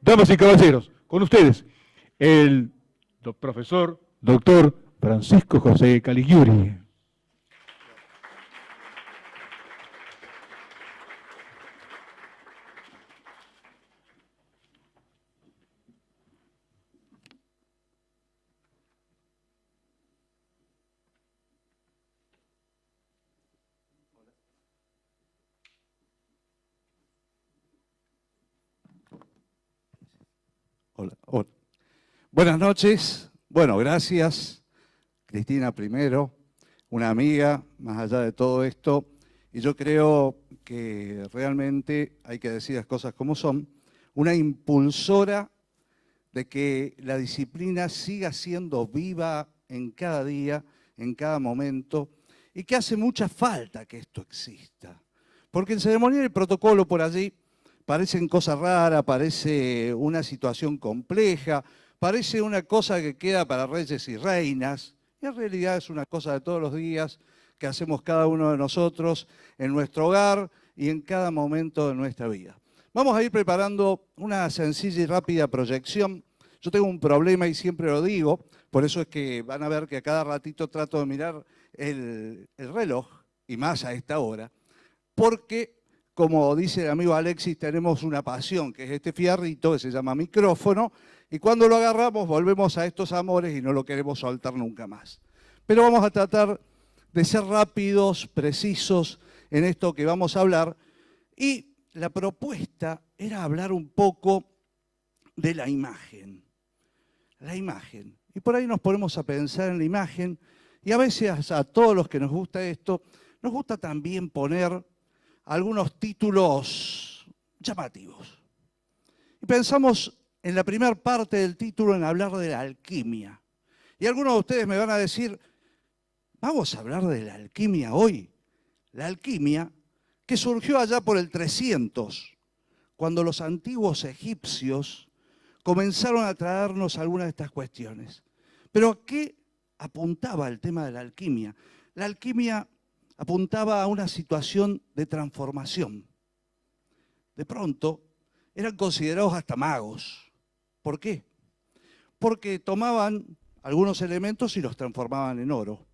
Damas y caballeros, con ustedes, el profesor, doctor Francisco José Caligiuri. Hola, hola. Buenas noches. Bueno, gracias, Cristina primero, una amiga, más allá de todo esto. Y yo creo que realmente hay que decir las cosas como son. Una impulsora de que la disciplina siga siendo viva en cada día, en cada momento, y que hace mucha falta que esto exista. Porque el ceremonial y el protocolo por allí parecen cosas raras, parece una situación compleja, parece una cosa que queda para reyes y reinas, y en realidad es una cosa de todos los días que hacemos cada uno de nosotros en nuestro hogar y en cada momento de nuestra vida. Vamos a ir preparando una sencilla y rápida proyección. Yo tengo un problema y siempre lo digo, por eso es que van a ver que a cada ratito trato de mirar el reloj, y más a esta hora, porque, como dice el amigo Alexis, tenemos una pasión, que es este fierrito que se llama micrófono, y cuando lo agarramos volvemos a estos amores y no lo queremos soltar nunca más. Pero vamos a tratar de ser rápidos, precisos en esto que vamos a hablar, y la propuesta era hablar un poco de la imagen. La imagen. Y por ahí nos ponemos a pensar en la imagen, y a veces a todos los que nos gusta esto, nos gusta también poner algunos títulos llamativos. Y pensamos en la primera parte del título en hablar de la alquimia. Y algunos de ustedes me van a decir, ¿vamos a hablar de la alquimia hoy? La alquimia que surgió allá por el 300, cuando los antiguos egipcios comenzaron a traernos algunas de estas cuestiones. Pero ¿a qué apuntaba el tema de la alquimia? La alquimia apuntaba a una situación de transformación. De pronto, eran considerados hasta magos. ¿Por qué? Porque tomaban algunos elementos y los transformaban en oro.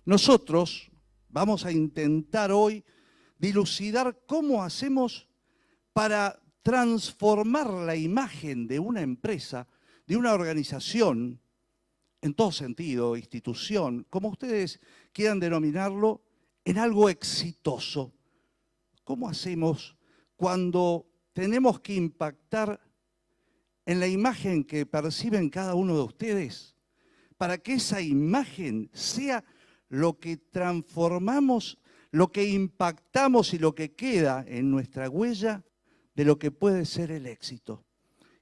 Nosotros vamos a intentar hoy dilucidar cómo hacemos para transformar la imagen de una empresa, de una organización, en todo sentido, institución, como ustedes quieran denominarlo, en algo exitoso. ¿Cómo hacemos cuando tenemos que impactar en la imagen que perciben cada uno de ustedes para que esa imagen sea lo que transformamos, lo que impactamos y lo que queda en nuestra huella de lo que puede ser el éxito?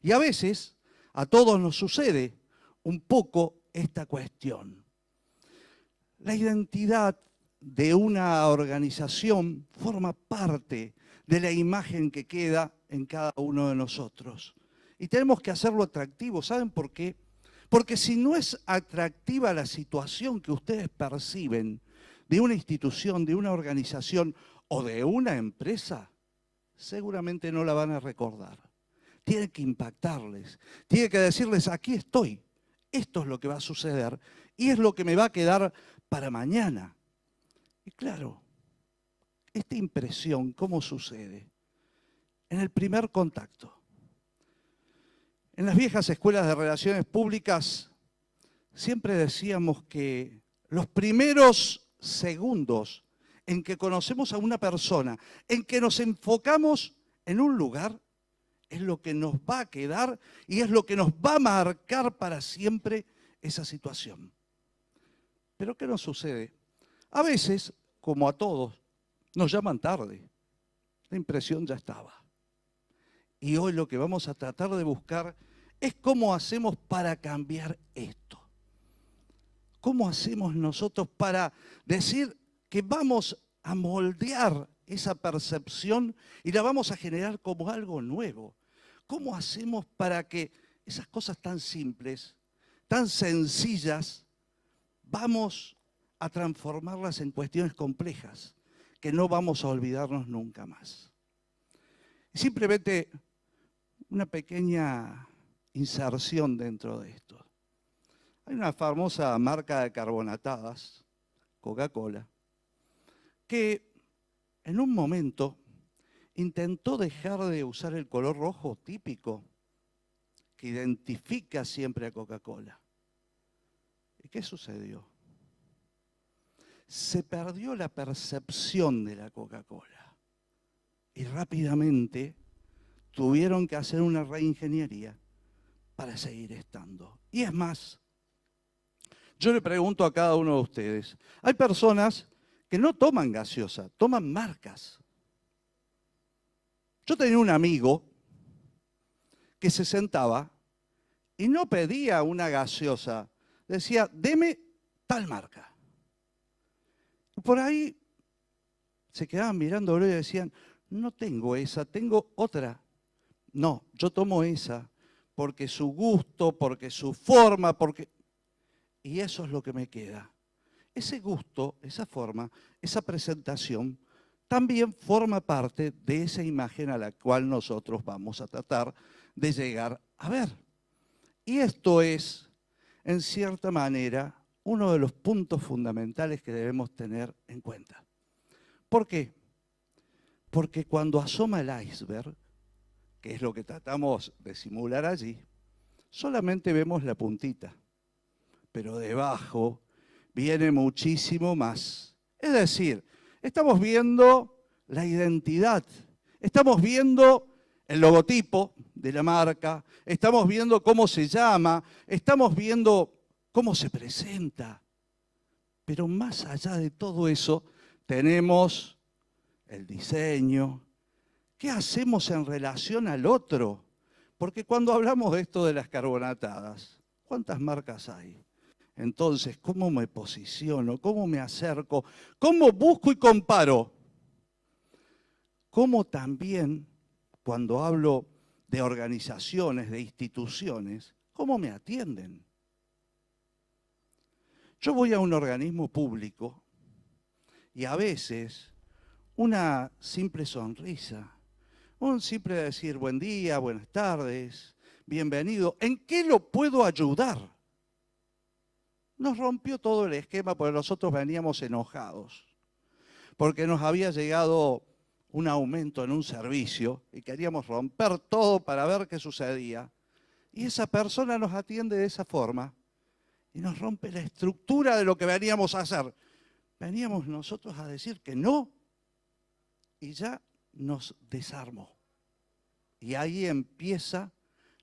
Y a veces a todos nos sucede un poco esta cuestión. La identidad de una organización forma parte de la imagen que queda en cada uno de nosotros. Y tenemos que hacerlo atractivo. ¿Saben por qué? Porque si no es atractiva la situación que ustedes perciben de una institución, de una organización o de una empresa, seguramente no la van a recordar. Tiene que impactarles, tiene que decirles, aquí estoy, esto es lo que va a suceder y es lo que me va a quedar para mañana. Y claro, esta impresión, ¿cómo sucede? En el primer contacto. En las viejas escuelas de relaciones públicas siempre decíamos que los primeros segundos en que conocemos a una persona, en que nos enfocamos en un lugar, es lo que nos va a quedar y es lo que nos va a marcar para siempre esa situación. Pero ¿qué nos sucede? A veces, como a todos, nos llaman tarde. La impresión ya estaba. Y hoy lo que vamos a tratar de buscar es cómo hacemos para cambiar esto. ¿Cómo hacemos nosotros para decir que vamos a moldear esa percepción y la vamos a generar como algo nuevo? ¿Cómo hacemos para que esas cosas tan simples, tan sencillas, vamos a transformarlas en cuestiones complejas que no vamos a olvidarnos nunca más? Simplemente una pequeña inserción dentro de esto. Hay una famosa marca de carbonatadas, Coca-Cola, que en un momento intentó dejar de usar el color rojo típico que identifica siempre a Coca-Cola. ¿Y qué sucedió? Se perdió la percepción de la Coca-Cola y rápidamente tuvieron que hacer una reingeniería para seguir estando. Y es más, yo le pregunto a cada uno de ustedes, hay personas que no toman gaseosa, toman marcas. Yo tenía un amigo que se sentaba y no pedía una gaseosa, decía, deme tal marca. Y por ahí se quedaban mirándolo y decían, no tengo esa, tengo otra. No, yo tomo esa porque su gusto, porque su forma, porque... Y eso es lo que me queda. Ese gusto, esa forma, esa presentación, también forma parte de esa imagen a la cual nosotros vamos a tratar de llegar a ver. Y esto es, en cierta manera, uno de los puntos fundamentales que debemos tener en cuenta. ¿Por qué? Porque cuando asoma el iceberg, que es lo que tratamos de simular allí, solamente vemos la puntita, pero debajo viene muchísimo más. Es decir, estamos viendo la identidad, estamos viendo el logotipo de la marca, estamos viendo cómo se llama, estamos viendo cómo se presenta. Pero más allá de todo eso, tenemos el diseño. ¿Qué hacemos en relación al otro? Porque cuando hablamos de esto de las carbonatadas, ¿cuántas marcas hay? Entonces, ¿cómo me posiciono? ¿Cómo me acerco? ¿Cómo busco y comparo? ¿Cómo también, cuando hablo de organizaciones, de instituciones, cómo me atienden? Yo voy a un organismo público y a veces una simple sonrisa, un simple decir buen día, buenas tardes, bienvenido, ¿en qué lo puedo ayudar? Nos rompió todo el esquema porque nosotros veníamos enojados, porque nos había llegado un aumento en un servicio y queríamos romper todo para ver qué sucedía. Y esa persona nos atiende de esa forma y nos rompe la estructura de lo que veníamos a hacer. Veníamos nosotros a decir que no y ya nos desarmó. Y ahí empieza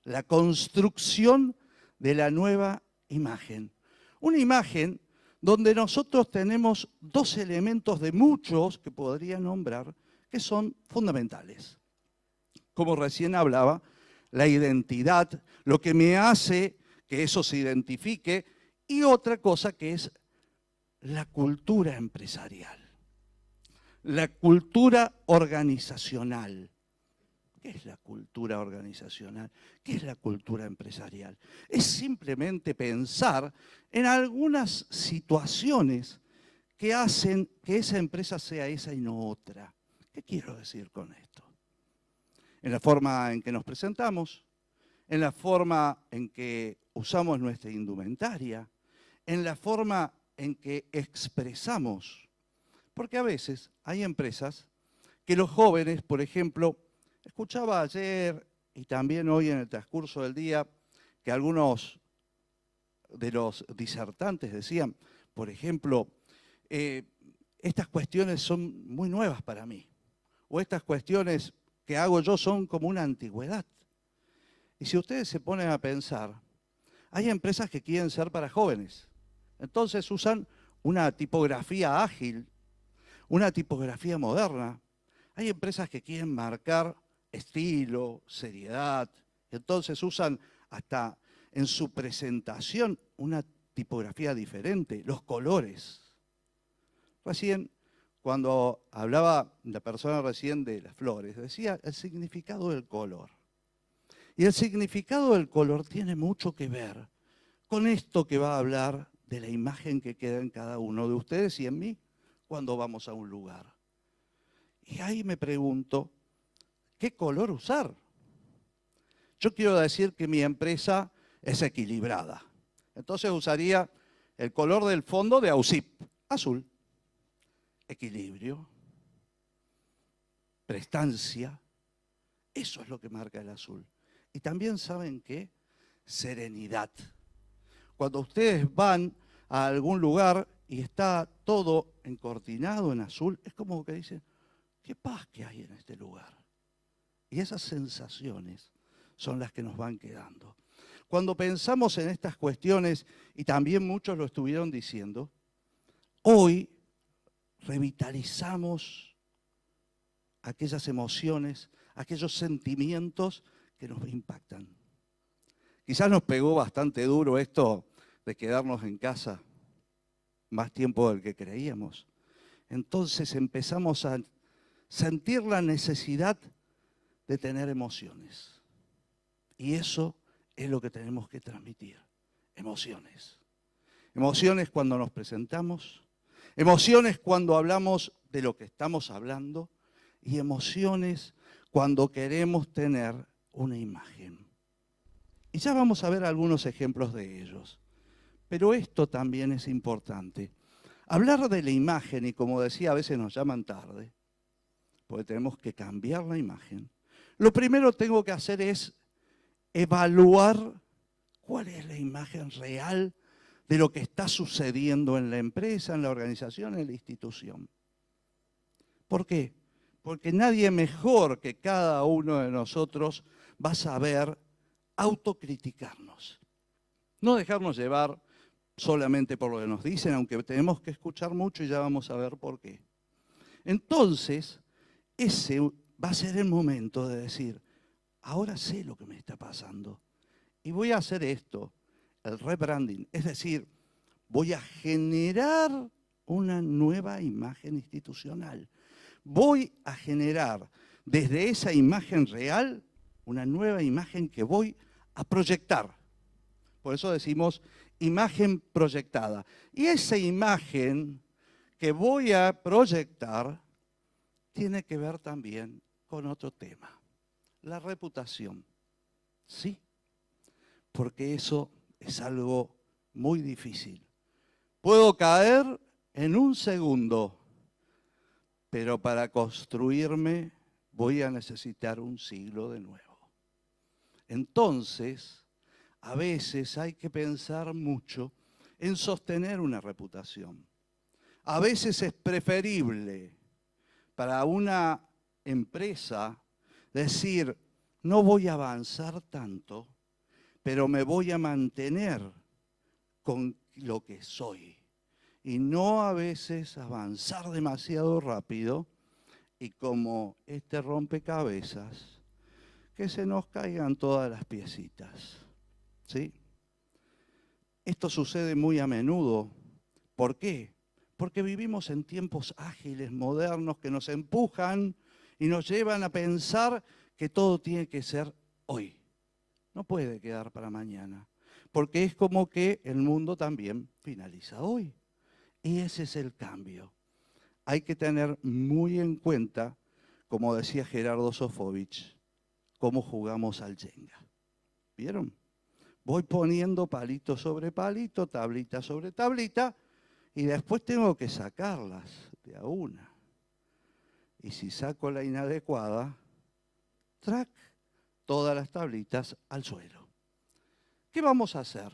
la construcción de la nueva imagen. Una imagen donde nosotros tenemos dos elementos de muchos que podría nombrar que son fundamentales. Como recién hablaba, la identidad, lo que me hace que eso se identifique, y otra cosa que es la cultura empresarial, la cultura organizacional. ¿Qué es la cultura organizacional? ¿Qué es la cultura empresarial? Es simplemente pensar en algunas situaciones que hacen que esa empresa sea esa y no otra. ¿Qué quiero decir con esto? En la forma en que nos presentamos, en la forma en que usamos nuestra indumentaria, en la forma en que expresamos. Porque a veces hay empresas que los jóvenes, por ejemplo, escuchaba ayer y también hoy en el transcurso del día que algunos de los disertantes decían, por ejemplo, estas cuestiones son muy nuevas para mí, o estas cuestiones que hago yo son como una antigüedad. Y si ustedes se ponen a pensar, hay empresas que quieren ser para jóvenes, entonces usan una tipografía ágil, una tipografía moderna. Hay empresas que quieren marcar estilo, seriedad, entonces usan hasta en su presentación una tipografía diferente, los colores. Recién, cuando hablaba la persona recién de las flores, decía el significado del color. Y el significado del color tiene mucho que ver con esto que va a hablar de la imagen que queda en cada uno de ustedes y en mí cuando vamos a un lugar. Y ahí me pregunto, ¿qué color usar? Yo quiero decir que mi empresa es equilibrada. Entonces usaría el color del fondo de AUSIP, azul. Equilibrio, prestancia, eso es lo que marca el azul. Y también, ¿saben qué? Serenidad. Cuando ustedes van a algún lugar y está todo encortinado en azul, es como que dicen, qué paz que hay en este lugar. Y esas sensaciones son las que nos van quedando. Cuando pensamos en estas cuestiones, y también muchos lo estuvieron diciendo, hoy revitalizamos aquellas emociones, aquellos sentimientos que nos impactan. Quizás nos pegó bastante duro esto de quedarnos en casa más tiempo del que creíamos. Entonces empezamos a sentir la necesidad de tener emociones. Y eso es lo que tenemos que transmitir, emociones. Emociones cuando nos presentamos, emociones cuando hablamos de lo que estamos hablando y emociones cuando queremos tener una imagen. Y ya vamos a ver algunos ejemplos de ellos. Pero esto también es importante. Hablar de la imagen, y como decía, a veces nos llaman tarde, porque tenemos que cambiar la imagen. Lo primero que tengo que hacer es evaluar cuál es la imagen real de lo que está sucediendo en la empresa, en la organización, en la institución. ¿Por qué? Porque nadie mejor que cada uno de nosotros va a saber autocriticarnos. No dejarnos llevar solamente por lo que nos dicen, aunque tenemos que escuchar mucho y ya vamos a ver por qué. Entonces, ese va a ser el momento de decir, ahora sé lo que me está pasando y voy a hacer esto, el rebranding, es decir, voy a generar una nueva imagen institucional. Voy a generar desde esa imagen real una nueva imagen que voy a proyectar. Por eso decimos imagen proyectada. Y esa imagen que voy a proyectar tiene que ver también con otro tema, la reputación. Sí, porque eso es algo muy difícil. Puedo caer en un segundo, pero para construirme voy a necesitar un siglo de nuevo. Entonces, a veces hay que pensar mucho en sostener una reputación. A veces es preferible para una empresa decir, no voy a avanzar tanto, pero me voy a mantener con lo que soy. Y no a veces avanzar demasiado rápido y como este rompecabezas, que se nos caigan todas las piecitas. ¿Sí? Esto sucede muy a menudo. ¿Por qué? Porque vivimos en tiempos ágiles, modernos, que nos empujan y nos llevan a pensar que todo tiene que ser hoy. No puede quedar para mañana, porque es como que el mundo también finaliza hoy. Y ese es el cambio. Hay que tener muy en cuenta, como decía Gerardo Sofovich, cómo jugamos al Jenga. ¿Vieron? Voy poniendo palito sobre palito, tablita sobre tablita, y después tengo que sacarlas de a una. Y si saco la inadecuada, ¡trac!, todas las tablitas al suelo. ¿Qué vamos a hacer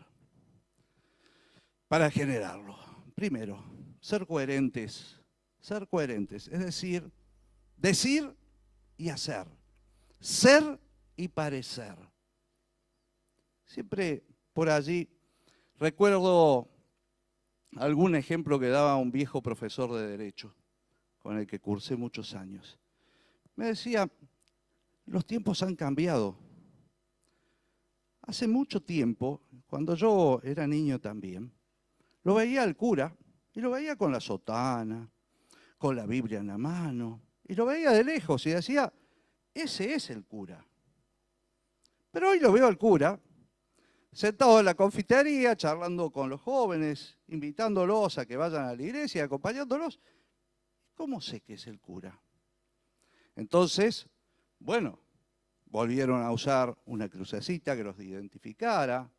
para generarlo? Primero, ser coherentes. Ser coherentes, es decir y hacer. Ser y parecer. Siempre por allí recuerdo algún ejemplo que daba un viejo profesor de Derecho, con el que cursé muchos años. Me decía, los tiempos han cambiado. Hace mucho tiempo, cuando yo era niño también, lo veía al cura y lo veía con la sotana, con la Biblia en la mano, y lo veía de lejos y decía, ese es el cura. Pero hoy lo veo al cura sentado en la confitería, charlando con los jóvenes, invitándolos a que vayan a la iglesia, acompañándolos. ¿Cómo sé que es el cura? Entonces, bueno, volvieron a usar una crucecita que los identificara,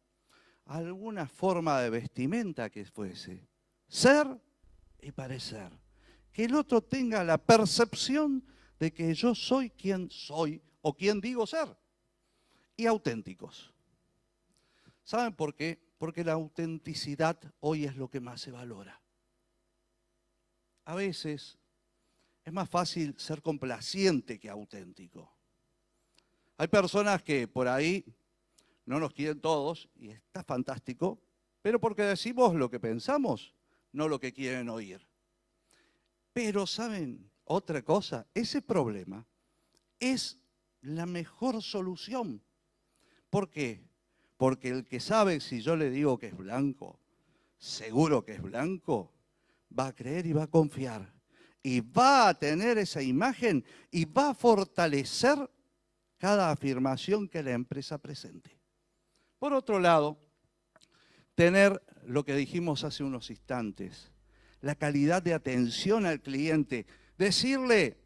alguna forma de vestimenta que fuese. Ser y parecer. Que el otro tenga la percepción de que yo soy quien soy o quien digo ser. Y auténticos. ¿Saben por qué? Porque la autenticidad hoy es lo que más se valora. A veces es más fácil ser complaciente que auténtico. Hay personas que por ahí no nos quieren todos, y está fantástico, pero porque decimos lo que pensamos, no lo que quieren oír. Pero, ¿saben otra cosa? Ese problema es la mejor solución. ¿Por qué? Porque el que sabe, si yo le digo que es blanco, seguro que es blanco, va a creer y va a confiar. Y va a tener esa imagen y va a fortalecer cada afirmación que la empresa presente. Por otro lado, tener lo que dijimos hace unos instantes, la calidad de atención al cliente, decirle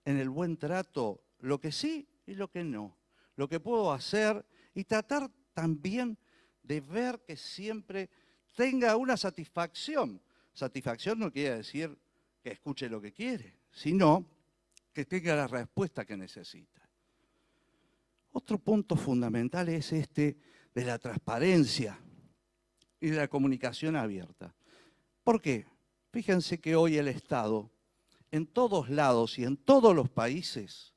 en el buen trato lo que sí y lo que no, lo que puedo hacer y tratar también de ver que siempre tenga una satisfacción. Satisfacción no quiere decir que escuche lo que quiere, sino que tenga la respuesta que necesita. Otro punto fundamental es este de la transparencia y de la comunicación abierta. ¿Por qué? Fíjense que hoy el Estado, en todos lados y en todos los países,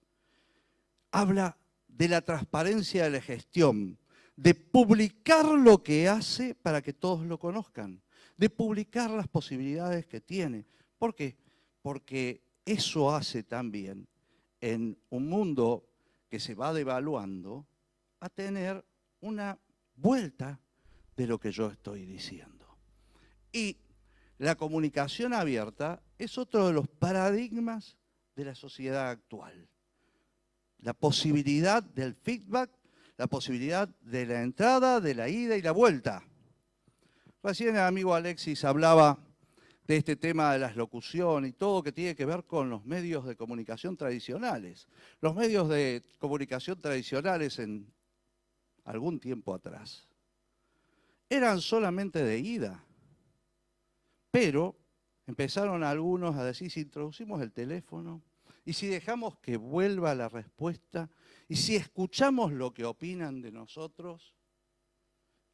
habla de la transparencia de la gestión, de publicar lo que hace para que todos lo conozcan, de publicar las posibilidades que tiene. ¿Por qué? Porque eso hace también en un mundo que se va devaluando a tener una vuelta de lo que yo estoy diciendo. Y la comunicación abierta es otro de los paradigmas de la sociedad actual. La posibilidad del feedback, la posibilidad de la entrada, de la ida y la vuelta. Recién el amigo Alexis hablaba de este tema de las locuciones y todo que tiene que ver con los medios de comunicación tradicionales. Los medios de comunicación tradicionales en algún tiempo atrás eran solamente de ida, pero empezaron algunos a decir, si introducimos el teléfono y si dejamos que vuelva la respuesta y si escuchamos lo que opinan de nosotros,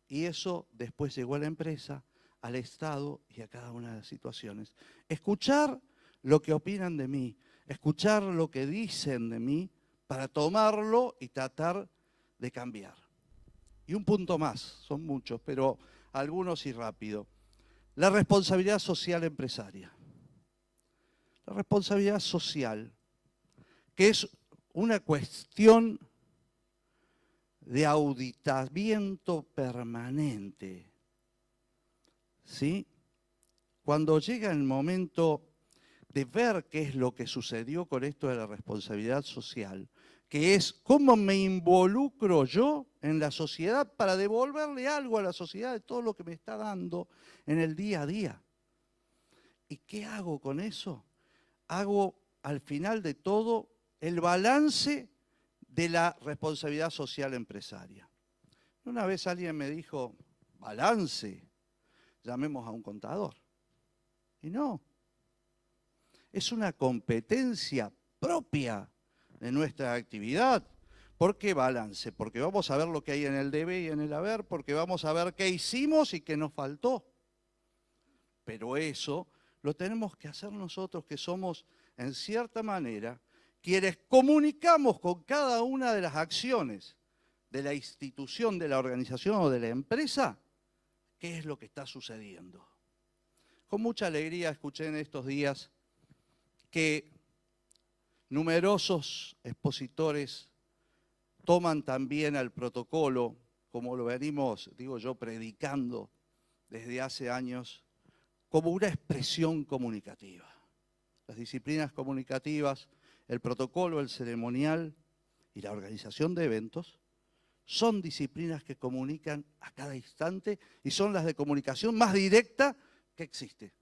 y eso después llegó a la empresa, al Estado y a cada una de las situaciones. Escuchar lo que opinan de mí, escuchar lo que dicen de mí para tomarlo y tratar de cambiar. Y un punto más, son muchos, pero algunos y rápido. La responsabilidad social empresaria. La responsabilidad social, que es una cuestión de auditamiento permanente. ¿Sí? Cuando llega el momento de ver qué es lo que sucedió con esto de la responsabilidad social, que es cómo me involucro yo en la sociedad para devolverle algo a la sociedad de todo lo que me está dando en el día a día. ¿Y qué hago con eso? Hago al final de todo el balance de la responsabilidad social empresaria. Una vez alguien me dijo, balance, llamemos a un contador. Y no, es una competencia propia de nuestra actividad. ¿Por qué balance? Porque vamos a ver lo que hay en el debe y en el haber, porque vamos a ver qué hicimos y qué nos faltó. Pero eso lo tenemos que hacer nosotros, que somos, en cierta manera, quienes comunicamos con cada una de las acciones de la institución, de la organización o de la empresa, qué es lo que está sucediendo. Con mucha alegría escuché en estos días que numerosos expositores toman también al protocolo, como lo venimos, digo yo, predicando desde hace años, como una expresión comunicativa. Las disciplinas comunicativas, el protocolo, el ceremonial y la organización de eventos son disciplinas que comunican a cada instante y son las de comunicación más directa que existe.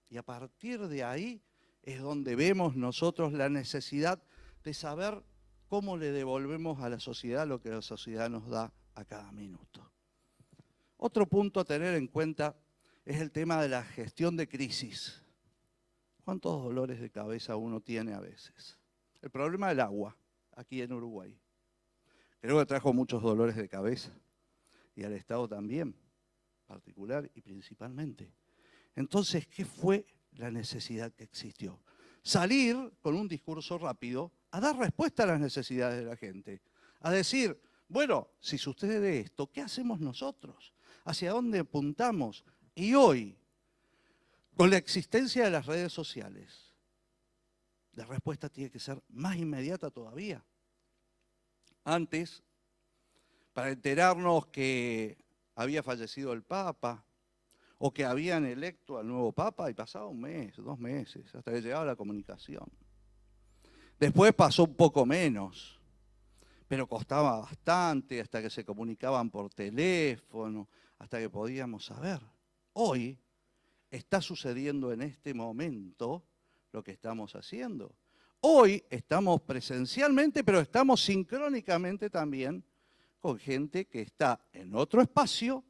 Y a partir de ahí es donde vemos nosotros la necesidad de saber cómo le devolvemos a la sociedad lo que la sociedad nos da a cada minuto. Otro punto a tener en cuenta es el tema de la gestión de crisis. ¿Cuántos dolores de cabeza uno tiene a veces? El problema del agua, aquí en Uruguay. Creo que trajo muchos dolores de cabeza. Y al Estado también, particular y principalmente. Entonces, ¿qué fue la necesidad que existió? Salir con un discurso rápido a dar respuesta a las necesidades de la gente. A decir, bueno, si sucede esto, ¿qué hacemos nosotros? ¿Hacia dónde apuntamos? Y hoy, con la existencia de las redes sociales, la respuesta tiene que ser más inmediata todavía. Antes, para enterarnos que había fallecido el Papa o que habían electo al nuevo Papa, y pasaba un mes, 2 meses, hasta que llegaba la comunicación. Después pasó un poco menos, pero costaba bastante hasta que se comunicaban por teléfono, hasta que podíamos saber. Hoy está sucediendo en este momento lo que estamos haciendo. Hoy estamos presencialmente, pero estamos sincrónicamente también con gente que está en otro espacio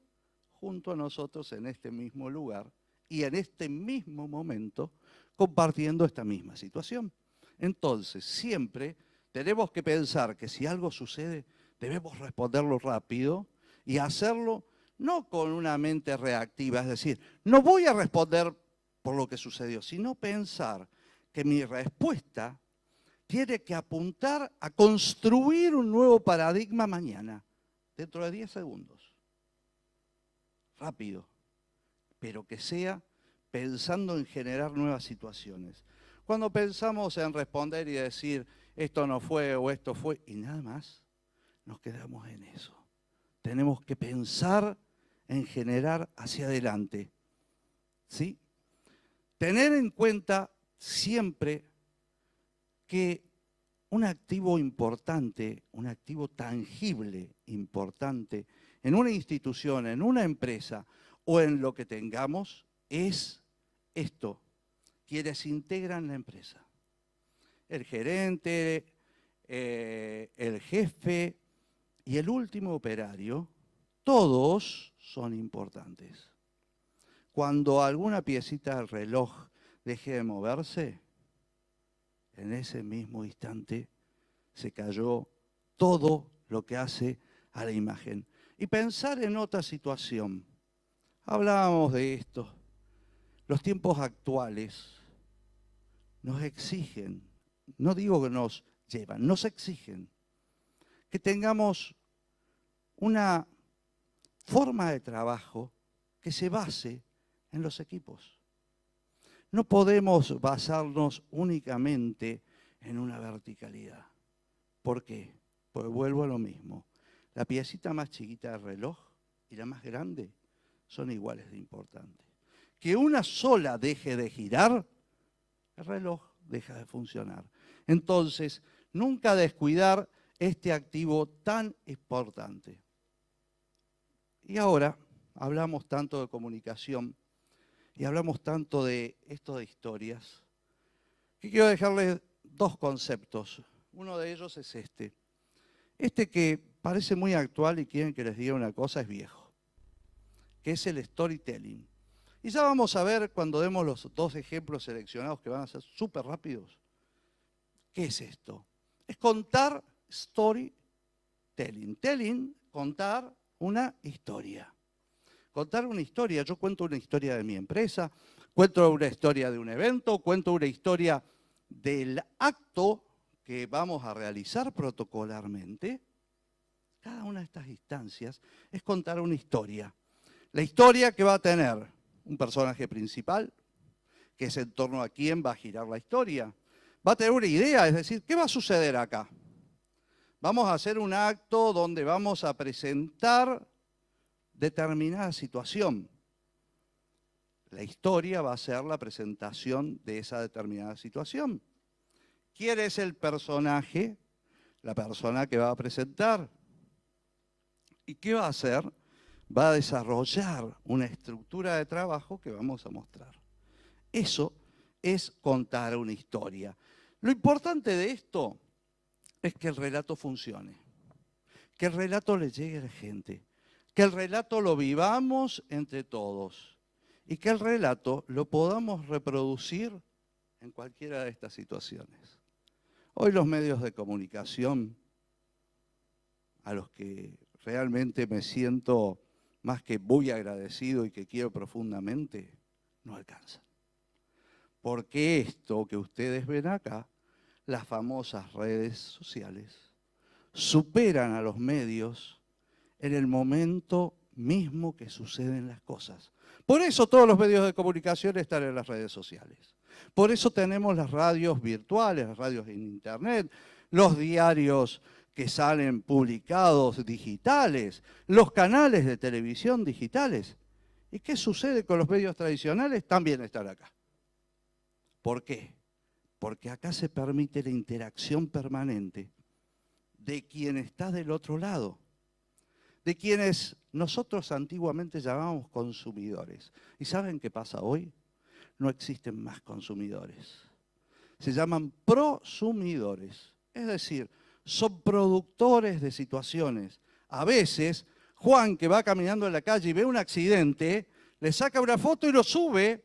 junto a nosotros en este mismo lugar y en este mismo momento compartiendo esta misma situación. Entonces, siempre tenemos que pensar que si algo sucede, debemos responderlo rápido y hacerlo no con una mente reactiva, es decir, no voy a responder por lo que sucedió, sino pensar que mi respuesta tiene que apuntar a construir un nuevo paradigma mañana, dentro de 10 segundos. Rápido, pero que sea pensando en generar nuevas situaciones. Cuando pensamos en responder y decir, esto no fue o esto fue, y nada más, nos quedamos en eso. Tenemos que pensar en generar hacia adelante. ¿Sí? Tener en cuenta siempre que un activo importante, un activo tangible importante en una institución, en una empresa o en lo que tengamos es esto, quienes integran la empresa. El gerente, el jefe y el último operario, todos son importantes. Cuando alguna piecita del reloj deje de moverse, en ese mismo instante se cayó todo lo que hace a la imagen. Y pensar en otra situación. Hablábamos de esto. Los tiempos actuales nos exigen, no digo que nos llevan, nos exigen que tengamos una forma de trabajo que se base en los equipos. No podemos basarnos únicamente en una verticalidad. ¿Por qué? Pues vuelvo a lo mismo. La piecita más chiquita del reloj y la más grande son iguales de importantes. Que una sola deje de girar, el reloj deja de funcionar. Entonces, nunca descuidar este activo tan importante. Y ahora hablamos tanto de comunicación y hablamos tanto de esto de historias, que quiero dejarles 2 conceptos. Uno de ellos es este. Este que parece muy actual y quieren que les diga una cosa, es viejo, que es el storytelling. Y ya vamos a ver cuando demos los 2 ejemplos seleccionados que van a ser súper rápidos. ¿Qué es esto? Es contar storytelling. Telling, contar una historia. Contar una historia. Yo cuento una historia de mi empresa, cuento una historia de un evento, cuento una historia del acto que vamos a realizar protocolarmente. Cada una de estas instancias es contar una historia. La historia que va a tener un personaje principal, que es en torno a quién va a girar la historia. Va a tener una idea, es decir, ¿qué va a suceder acá? Vamos a hacer un acto donde vamos a presentar determinada situación. La historia va a ser la presentación de esa determinada situación. ¿Quién es el personaje? La persona que va a presentar. ¿Y qué va a hacer? Va a desarrollar una estructura de trabajo que vamos a mostrar. Eso es contar una historia. Lo importante de esto es que el relato funcione, que el relato le llegue a la gente, que el relato lo vivamos entre todos y que el relato lo podamos reproducir en cualquiera de estas situaciones. Hoy los medios de comunicación, a los que realmente me siento más que muy agradecido y que quiero profundamente, no alcanzan. Porque esto que ustedes ven acá, las famosas redes sociales, superan a los medios en el momento mismo que suceden las cosas. Por eso todos los medios de comunicación están en las redes sociales. Por eso tenemos las radios virtuales, las radios en internet, los diarios que salen publicados digitales, los canales de televisión digitales. ¿Y qué sucede con los medios tradicionales? También están acá. ¿Por qué? Porque acá se permite la interacción permanente de quien está del otro lado, de quienes nosotros antiguamente llamábamos consumidores. ¿Y saben qué pasa hoy? No existen más consumidores. Se llaman prosumidores, es decir, son productores de situaciones. A veces, Juan, que va caminando en la calle y ve un accidente, le saca una foto y lo sube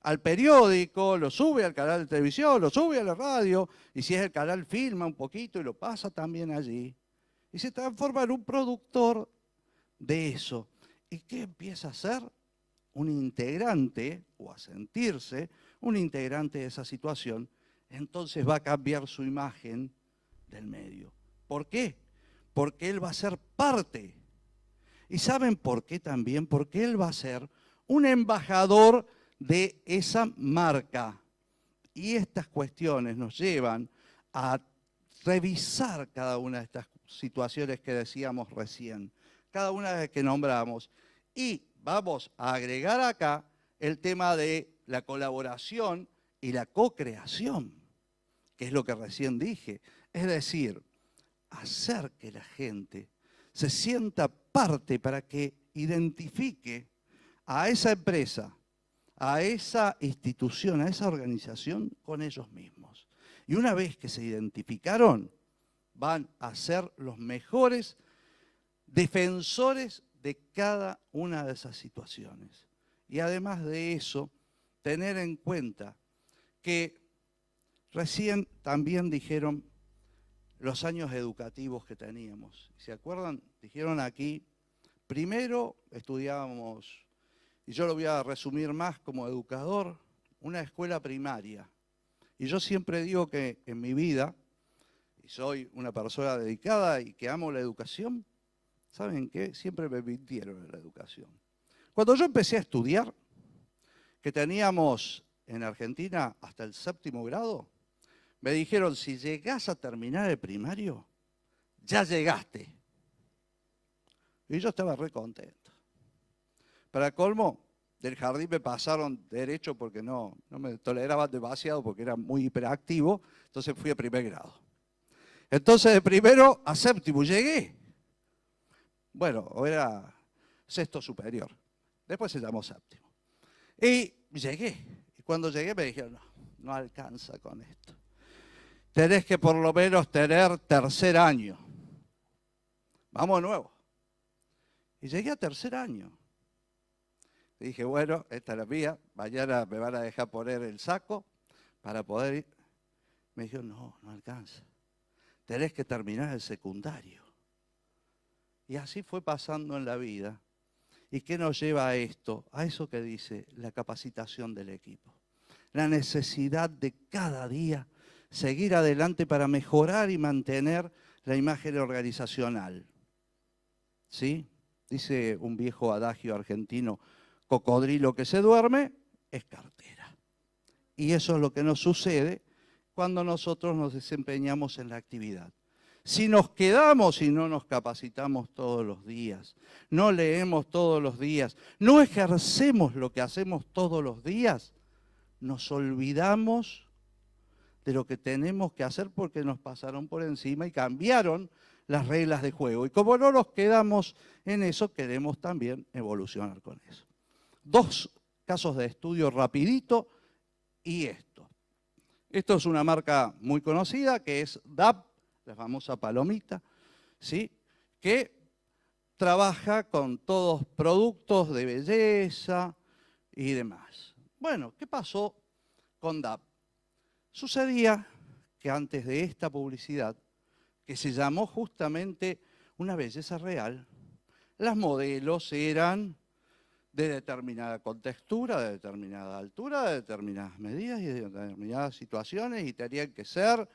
al periódico, lo sube al canal de televisión, lo sube a la radio, y si es el canal filma un poquito y lo pasa también allí. Y se transforma en un productor de eso. ¿Y qué empieza a ser? Un integrante, o a sentirse un integrante de esa situación, entonces va a cambiar su imagen del medio. ¿Por qué? Porque él va a ser parte. ¿Y saben por qué también? Porque él va a ser un embajador de esa marca. Y estas cuestiones nos llevan a revisar cada una de estas situaciones que decíamos recién, cada una de las que nombramos. Y vamos a agregar acá el tema de la colaboración y la co-creación, que es lo que recién dije. Es decir, hacer que la gente se sienta parte para que identifique a esa empresa, a esa institución, a esa organización con ellos mismos. Y una vez que se identificaron, van a ser los mejores defensores de cada una de esas situaciones. Y además de eso, tener en cuenta que recién también dijeron los años educativos que teníamos. ¿Se acuerdan? Dijeron aquí, primero estudiábamos, y yo lo voy a resumir más como educador, una escuela primaria. Y yo siempre digo que en mi vida, y soy una persona dedicada y que amo la educación, ¿saben qué? Siempre me mintieron en la educación. Cuando yo empecé a estudiar, que teníamos en Argentina hasta el 7º grado, me dijeron, si llegás a terminar el primario, ya llegaste. Y yo estaba re contento. Para colmo, del jardín me pasaron derecho porque no me toleraban demasiado porque era muy hiperactivo, entonces fui a 1er grado. Entonces de 1º a 7º llegué. Bueno, o era 6º superior, después se llamó 7º. Y llegué, y cuando llegué me dijeron, no alcanza con esto. Tenés que por lo menos tener 3er año. Vamos de nuevo. Y llegué a 3er año. Y dije, bueno, esta es la mía, mañana me van a dejar poner el saco para poder ir. Me dijeron, no alcanza. Tenés que terminar el secundario. Y así fue pasando en la vida. ¿Y qué nos lleva a esto? A eso que dice la capacitación del equipo. La necesidad de cada día seguir adelante para mejorar y mantener la imagen organizacional. ¿Sí? Dice un viejo adagio argentino, cocodrilo que se duerme es cartera. Y eso es lo que nos sucede cuando nosotros nos desempeñamos en la actividad. Si nos quedamos y no nos capacitamos todos los días, no leemos todos los días, no ejercemos lo que hacemos todos los días, nos olvidamos de lo que tenemos que hacer porque nos pasaron por encima y cambiaron las reglas de juego. Y como no nos quedamos en eso, queremos también evolucionar con eso. 2 casos de estudio rapidito y esto. Esto es una marca muy conocida que es DAP la famosa Palomita, ¿sí? Que trabaja con todos productos de belleza y demás. Bueno, ¿qué pasó con DAP? Sucedía que antes de esta publicidad, que se llamó justamente Una belleza real, las modelos eran de determinada contextura, de determinada altura, de determinadas medidas y de determinadas situaciones, y tenían que ser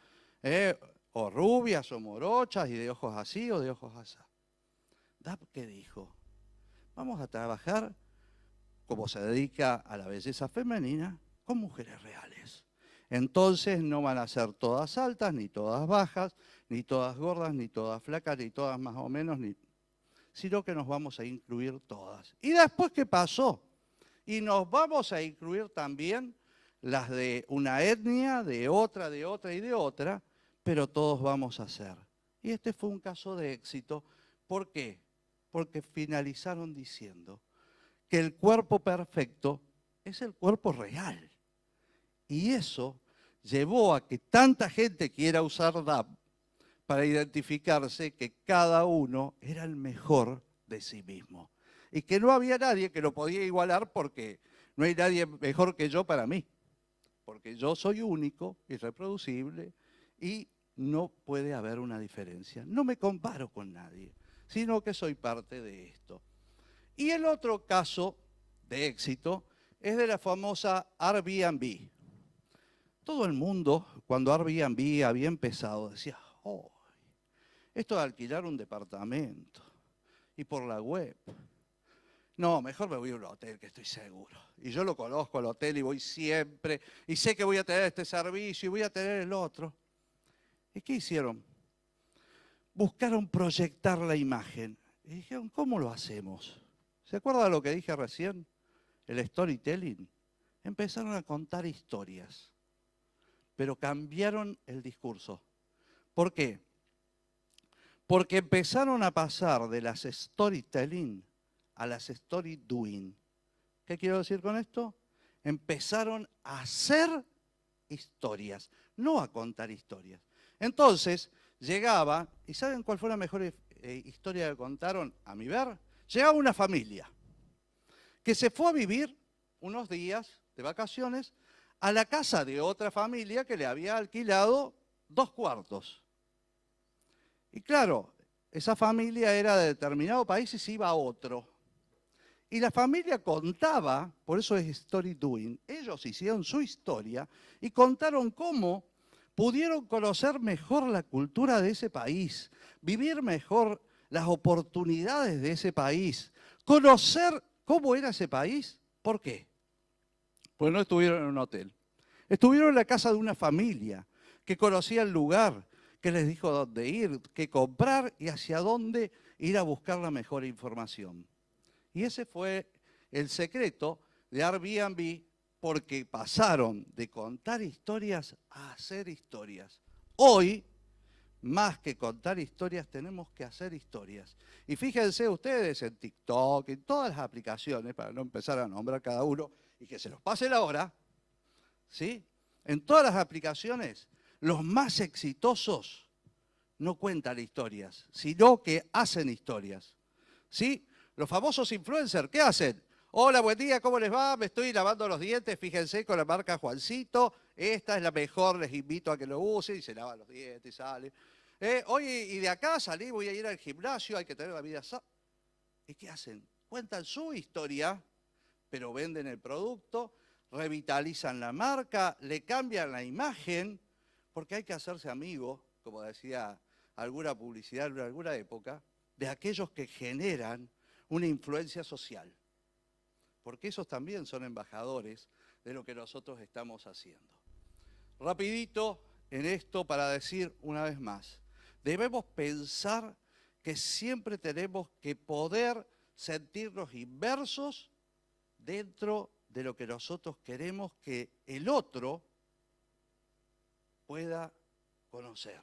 o rubias o morochas y de ojos así o de ojos así. DAP, ¿qué dijo? Vamos a trabajar, como se dedica a la belleza femenina, con mujeres reales. Entonces no van a ser todas altas, ni todas bajas, ni todas gordas, ni todas flacas, ni todas más o menos, sino que nos vamos a incluir todas. ¿Y después qué pasó? Y nos vamos a incluir también las de una etnia, de otra y de otra, pero todos vamos a ser. Y este fue un caso de éxito. ¿Por qué? Porque finalizaron diciendo que el cuerpo perfecto es el cuerpo real. Y eso llevó a que tanta gente quiera usar DAP para identificarse que cada uno era el mejor de sí mismo. Y que no había nadie que lo podía igualar porque no hay nadie mejor que yo para mí. Porque yo soy único, irreproducible y no puede haber una diferencia. No me comparo con nadie, sino que soy parte de esto. Y el otro caso de éxito es de la famosa Airbnb. Todo el mundo, cuando Airbnb había empezado, decía, oh, esto de alquilar un departamento y por la web. No, mejor me voy a un hotel que estoy seguro. Y yo lo conozco al hotel y voy siempre y sé que voy a tener este servicio y voy a tener el otro. ¿Y qué hicieron? Buscaron proyectar la imagen. Y dijeron, ¿cómo lo hacemos? ¿Se acuerda de lo que dije recién? El storytelling. Empezaron a contar historias, pero cambiaron el discurso. ¿Por qué? Porque empezaron a pasar de las storytelling a las story doing. ¿Qué quiero decir con esto? Empezaron a hacer historias, no a contar historias. Entonces, llegaba, ¿y saben cuál fue la mejor historia que contaron? A mi ver, llegaba una familia que se fue a vivir unos días de vacaciones a la casa de otra familia que le había alquilado 2 cuartos. Y claro, esa familia era de determinado país y se iba a otro. Y la familia contaba, por eso es story doing, ellos hicieron su historia y contaron cómo pudieron conocer mejor la cultura de ese país, vivir mejor las oportunidades de ese país, conocer cómo era ese país. ¿Por qué? Pues no estuvieron en un hotel. Estuvieron en la casa de una familia que conocía el lugar, que les dijo dónde ir, qué comprar y hacia dónde ir a buscar la mejor información. Y ese fue el secreto de Airbnb, porque pasaron de contar historias a hacer historias. Hoy, más que contar historias, tenemos que hacer historias. Y fíjense ustedes en TikTok, en todas las aplicaciones, para no empezar a nombrar cada uno, y que se los pase la hora, ¿sí? En todas las aplicaciones, los más exitosos no cuentan historias, sino que hacen historias, ¿sí? Los famosos influencers, ¿qué hacen? Hola, buen día, ¿cómo les va? Me estoy lavando los dientes, fíjense, con la marca Juancito. Esta es la mejor, les invito a que lo usen. Y se lavan los dientes y salen. Oye, y de acá salí, voy a ir al gimnasio, hay que tener la vida sana. ¿Y qué hacen? Cuentan su historia, pero venden el producto, revitalizan la marca, le cambian la imagen, porque hay que hacerse amigo, como decía alguna publicidad en alguna época, de aquellos que generan una influencia social. Porque esos también son embajadores de lo que nosotros estamos haciendo. Rapidito en esto para decir una vez más, debemos pensar que siempre tenemos que poder sentirnos inmersos dentro de lo que nosotros queremos que el otro pueda conocer.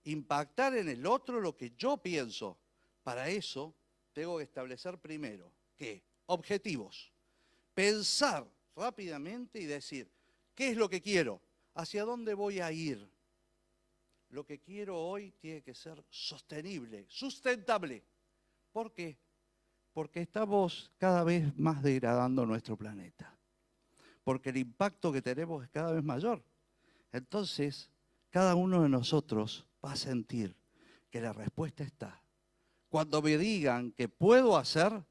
Impactar en el otro lo que yo pienso. Para eso tengo que establecer primero que objetivos, pensar rápidamente y decir, ¿qué es lo que quiero? ¿Hacia dónde voy a ir? lo que quiero hoy tiene que ser sostenible, sustentable. ¿Por qué? Porque estamos cada vez más degradando nuestro planeta. Porque el impacto que tenemos es cada vez mayor. Entonces, cada uno de nosotros va a sentir que la respuesta está. Cuando me digan que puedo hacer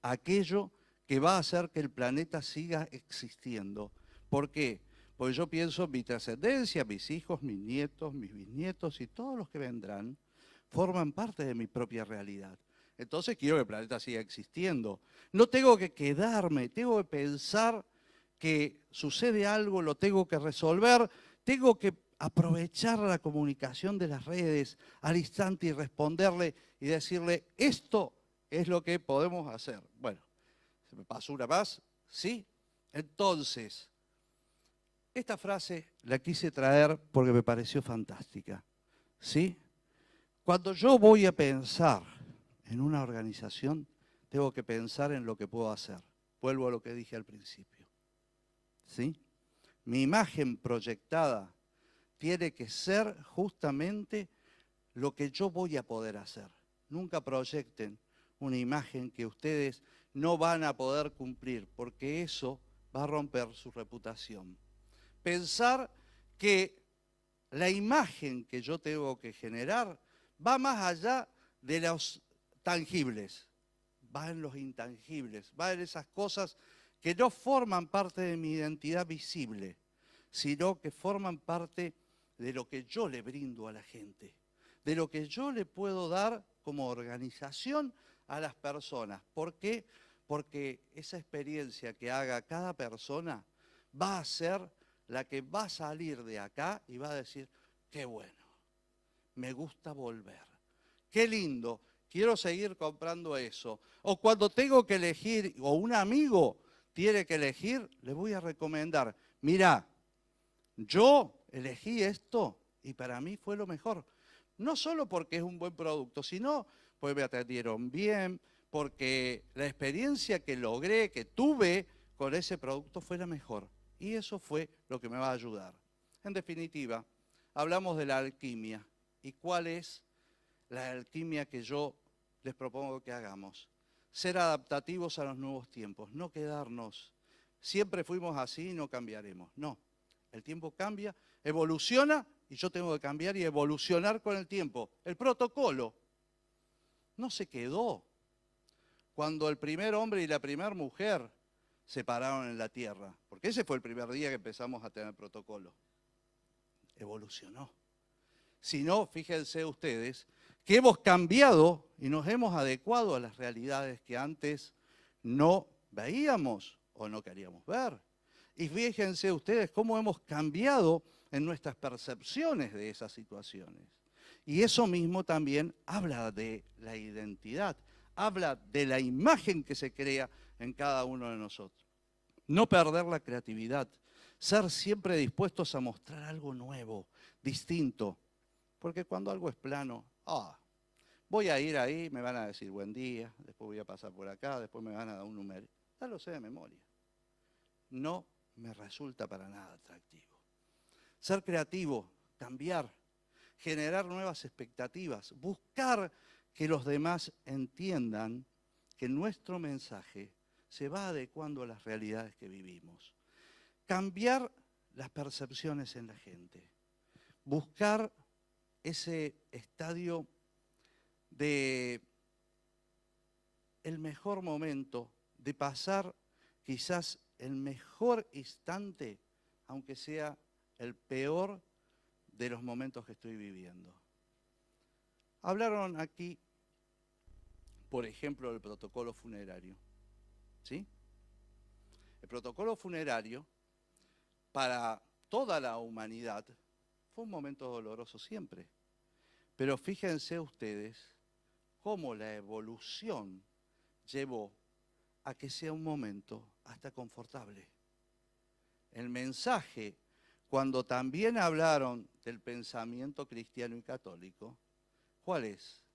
aquello que va a hacer que el planeta siga existiendo. ¿Por qué? Porque yo pienso en mi trascendencia, mis hijos, mis nietos, mis bisnietos y todos los que vendrán forman parte de mi propia realidad. Entonces quiero que el planeta siga existiendo. No tengo que quedarme, tengo que pensar que sucede algo, lo tengo que resolver, tengo que aprovechar la comunicación de las redes al instante y responderle y decirle, esto es lo que podemos hacer. Bueno, ¿se me pasó una más? ¿Sí? Entonces, esta frase la quise traer porque me pareció fantástica. ¿Sí? Cuando yo voy a pensar en una organización, tengo que pensar en lo que puedo hacer. Vuelvo a lo que dije al principio. ¿Sí? Mi imagen proyectada tiene que ser justamente lo que yo voy a poder hacer. Nunca proyecten una imagen que ustedes no van a poder cumplir, porque eso va a romper su reputación. Pensar que la imagen que yo tengo que generar va más allá de los tangibles, va en los intangibles, va en esas cosas que no forman parte de mi identidad visible, sino que forman parte de lo que yo le brindo a la gente, de lo que yo le puedo dar como organización a las personas. ¿Por qué? Porque esa experiencia que haga cada persona va a ser la que va a salir de acá y va a decir, qué bueno, me gusta volver, qué lindo, quiero seguir comprando eso. O cuando tengo que elegir, o un amigo tiene que elegir, le voy a recomendar, mirá, yo elegí esto y para mí fue lo mejor. No solo porque es un buen producto, sino porque me atendieron bien, porque la experiencia que logré, que tuve con ese producto fue la mejor. Y eso fue lo que me va a ayudar. En definitiva, hablamos de la alquimia. ¿Y cuál es la alquimia que yo les propongo que hagamos? Ser adaptativos a los nuevos tiempos, no quedarnos. Siempre fuimos así y no cambiaremos. No, el tiempo cambia, evoluciona y yo tengo que cambiar y evolucionar con el tiempo. El protocolo no se quedó cuando el primer hombre y la primera mujer se pararon en la tierra, porque ese fue el primer día que empezamos a tener protocolo. Evolucionó. Si no, fíjense ustedes que hemos cambiado y nos hemos adecuado a las realidades que antes no veíamos o no queríamos ver. Y fíjense ustedes cómo hemos cambiado en nuestras percepciones de esas situaciones. Y eso mismo también habla de la identidad, habla de la imagen que se crea en cada uno de nosotros. No perder la creatividad, ser siempre dispuestos a mostrar algo nuevo, distinto. Porque cuando algo es plano, voy a ir ahí, me van a decir buen día, después voy a pasar por acá, después me van a dar un número. Ya lo sé de memoria. No me resulta para nada atractivo. Ser creativo, cambiar, generar nuevas expectativas, buscar que los demás entiendan que nuestro mensaje se va adecuando a las realidades que vivimos. Cambiar las percepciones en la gente. Buscar ese estadio de el mejor momento, de pasar quizás el mejor instante, aunque sea el peor de los momentos que estoy viviendo. Hablaron aquí, por ejemplo, del protocolo funerario. ¿Sí? El protocolo funerario, para toda la humanidad, fue un momento doloroso siempre. Pero fíjense ustedes cómo la evolución llevó a que sea un momento hasta confortable. El mensaje, cuando también hablaron del pensamiento cristiano y católico, ¿cuál es?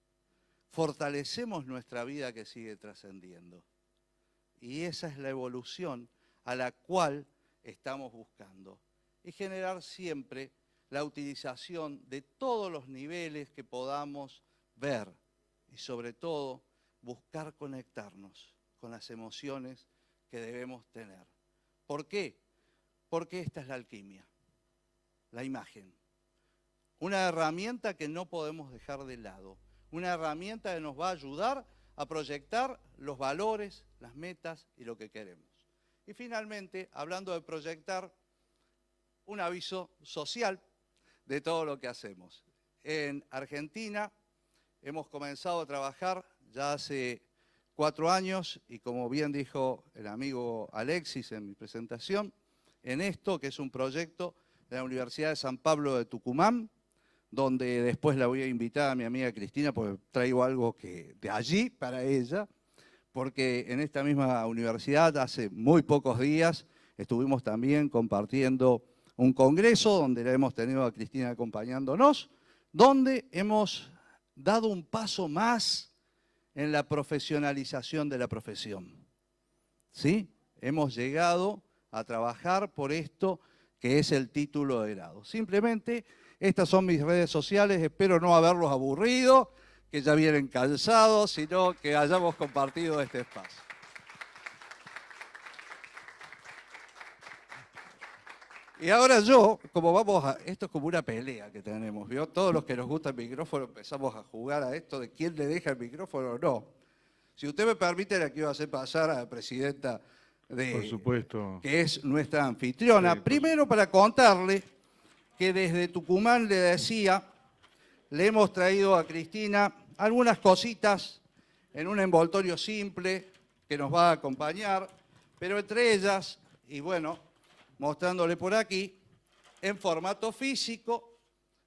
Fortalecemos nuestra vida que sigue trascendiendo. Y esa es la evolución a la cual estamos buscando. Y generar siempre la utilización de todos los niveles que podamos ver y sobre todo buscar conectarnos con las emociones que debemos tener. ¿Por qué? Porque esta es la alquimia, la imagen. Una herramienta que no podemos dejar de lado, una herramienta que nos va a ayudar a proyectar los valores, las metas y lo que queremos. Y finalmente, hablando de proyectar, un aviso social de todo lo que hacemos. En Argentina hemos comenzado a trabajar ya hace 4 años y como bien dijo el amigo Alexis en mi presentación, en esto que es un proyecto de la Universidad de San Pablo de Tucumán, donde después la voy a invitar a mi amiga Cristina porque traigo algo de allí para ella, porque en esta misma universidad hace muy pocos días estuvimos también compartiendo un congreso donde la hemos tenido a Cristina acompañándonos, donde hemos dado un paso más en la profesionalización de la profesión. ¿Sí? Hemos llegado a trabajar por esto que es el título de grado. Simplemente, estas son mis redes sociales, espero no haberlos aburrido, que ya vienen cansados, sino que hayamos compartido este espacio. Y ahora yo, como vamos a... Esto es como una pelea que tenemos, ¿vio? Todos los que nos gusta el micrófono empezamos a jugar a esto de quién le deja el micrófono o no. Si usted me permite, la quiero hacer pasar a la presidenta Por supuesto. que es nuestra anfitriona. Sí, Primero para contarle que desde Tucumán le decía, le hemos traído a Cristina algunas cositas en un envoltorio simple que nos va a acompañar, pero entre ellas, y bueno, mostrándole por aquí, en formato físico,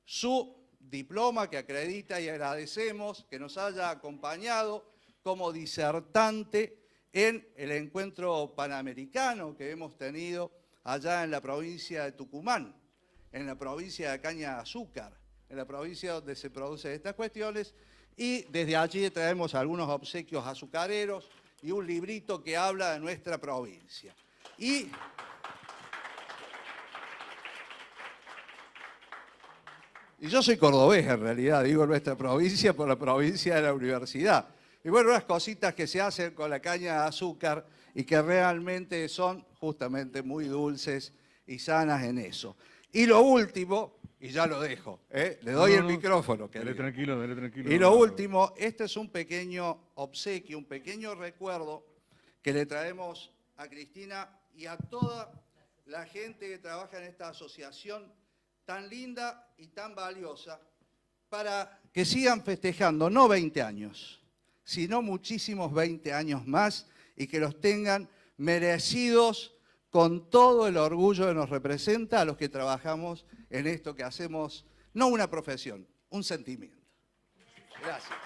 su diploma que acredita y agradecemos que nos haya acompañado como disertante en el encuentro panamericano que hemos tenido allá en la provincia de Tucumán, en la provincia de Caña de Azúcar, en la provincia donde se producen estas cuestiones, y desde allí le traemos algunos obsequios azucareros y un librito que habla de nuestra provincia. Y yo soy cordobés en realidad, digo nuestra provincia por la provincia de la universidad. Y bueno, unas cositas que se hacen con la caña de azúcar y que realmente son justamente muy dulces y sanas en eso. Y lo último, y ya lo dejo, le doy el micrófono. Dale tranquilo, dale tranquilo. Y lo último, este es un pequeño obsequio, un pequeño recuerdo que le traemos a Cristina y a toda la gente que trabaja en esta asociación tan linda y tan valiosa para que sigan festejando, no 20 años, sino muchísimos 20 años más y que los tengan merecidos con todo el orgullo que nos representa a los que trabajamos en esto que hacemos, no una profesión, un sentimiento. Gracias.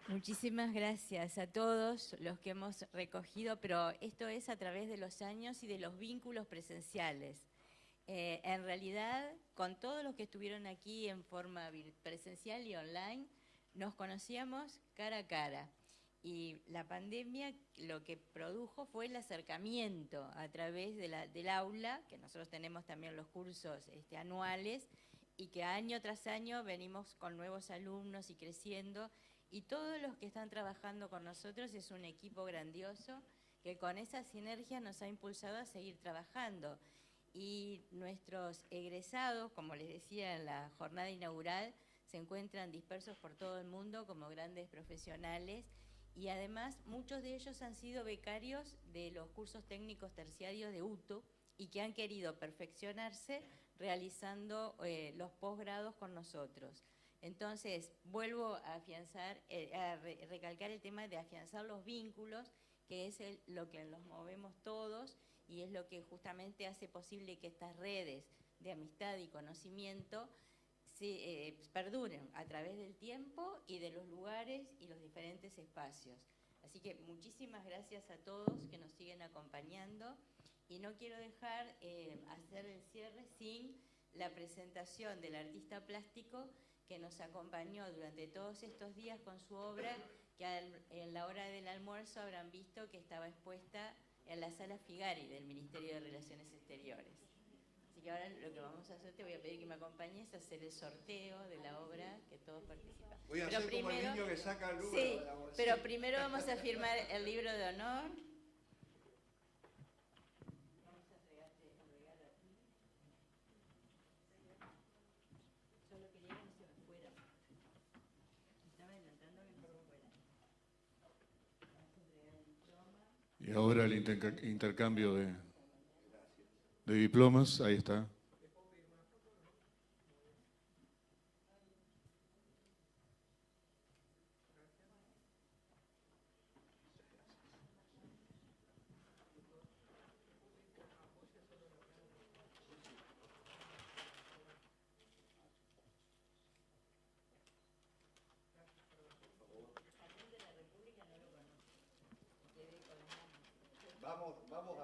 Muchísimas gracias a todos los que hemos recogido, pero esto es a través de los años y de los vínculos presenciales. En realidad, con todos los que estuvieron aquí en forma presencial y online, nos conocíamos cara a cara. Y la pandemia lo que produjo fue el acercamiento a través del aula, que nosotros tenemos también los cursos anuales, y que año tras año venimos con nuevos alumnos y creciendo. Y todos los que están trabajando con nosotros es un equipo grandioso que con esa sinergia nos ha impulsado a seguir trabajando. Y nuestros egresados, como les decía en la jornada inaugural, se encuentran dispersos por todo el mundo como grandes profesionales y además muchos de ellos han sido becarios de los cursos técnicos terciarios de UTU y que han querido perfeccionarse realizando los posgrados con nosotros. Entonces, vuelvo a afianzar, a recalcar el tema de afianzar los vínculos, que es lo que nos movemos todos y es lo que justamente hace posible que estas redes de amistad y conocimiento perduren a través del tiempo y de los lugares y los diferentes espacios. Así que muchísimas gracias a todos que nos siguen acompañando y no quiero dejar hacer el cierre sin la presentación del artista plástico que nos acompañó durante todos estos días con su obra, que en la hora del almuerzo habrán visto que estaba expuesta en la Sala Figari del Ministerio de Relaciones Exteriores. Así que ahora lo que vamos a hacer, te voy a pedir que me acompañes a hacer el sorteo de la obra que todos participan. Voy a hacer como el niño que saca el número sí, de la bolsita. pero primero vamos a firmar el libro de honor. Vamos a entregarte el regalo a ti. Solo quería que no se me fuera. Estaba adelantando que no se me fuera. Vamos a entregar el diploma. Y ahora el intercambio de diplomas, ahí está. Vamos